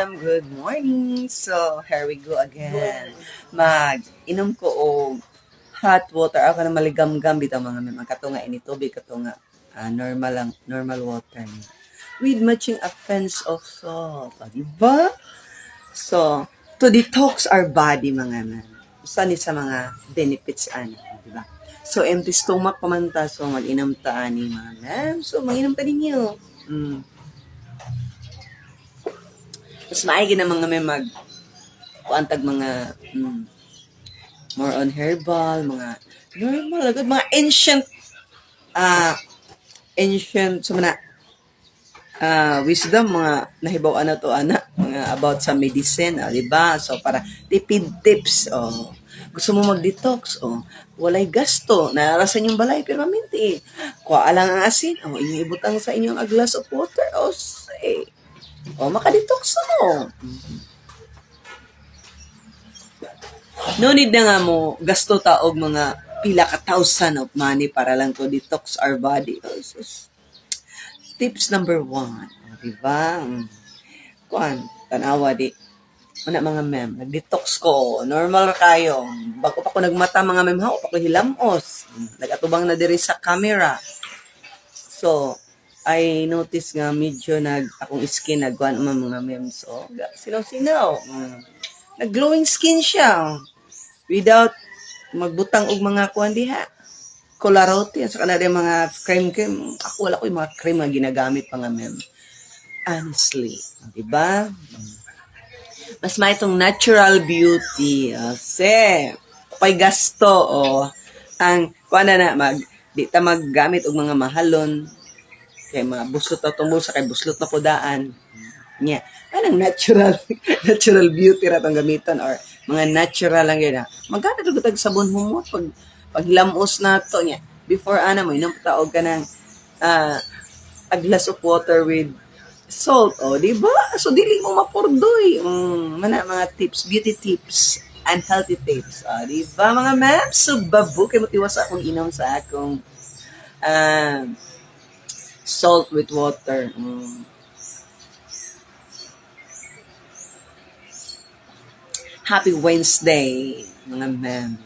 ma'am. Good morning. So, here we go again. Mag-inom ko og hot water. Ako na maligam-gam bitaw mga ma'am. Ang katunga ini tubig katunga normal lang, normal water. With matching a pinch of salt. Diba? So, to detox our body mga ma'am. Usa ni sa mga benefits ano, diba? So, empty stomach pamanta. So, mag-inom ta ani mga ma'am. So, mag-inom ta ninyo. Mas maigi na mga may kuantag mga more on herbal, mga normal, agad, mga ancient, so mga wisdom, mga nahibaw na to, mga about sa medicine, di ba? So, para tipid tips, gusto mo mag-detox, walay gasto, nararasan yung balay, pero maminti, kuha lang ang asin, inyong ibutang sa inyong a glass of water, say, makadetox na mo. No need na nga mo gasto ta og mga pila ka thousand of money para lang to detox our body. Tips number 1, diba? Kuan, tanawa di. Una mga ma'am, nag-detox ko. Normal kayo. Bago pa ko nagmata mga ma'am, pa ko hilamos. Nagatubang na diri sa camera. So, I notice nga medyo akong skin nagkuhan mga ma'am. So, sinaw-sinaw. Nag-glowing skin siya. Without magbutang og mga kuan diha. Colarote, sa kanila mga cream. Ako wala ko yung mga cream na ginagamit pa nga ma'am. Honestly. Diba? Mas may itong natural beauty. Kasi, pay gasto, ang kuan na di ta maggamit og mga mahalon. Kay mga buslot na tumbo sa kay buslot na pudaan. Nya, anong natural beauty ra tong gamiton or mga natural lang yun. Magkano ito tag sabon humot pag lamos na to nya. Before mo, inom taog ka ng a glass of water with salt. Di ba? So, dili mo mapurdoy. Mga tips, beauty tips, and healthy tips. Di ba, mga ma'am? So, babu, kayo matiwas akong inom sa akong salt with water. Happy Wednesday, mga ma'am.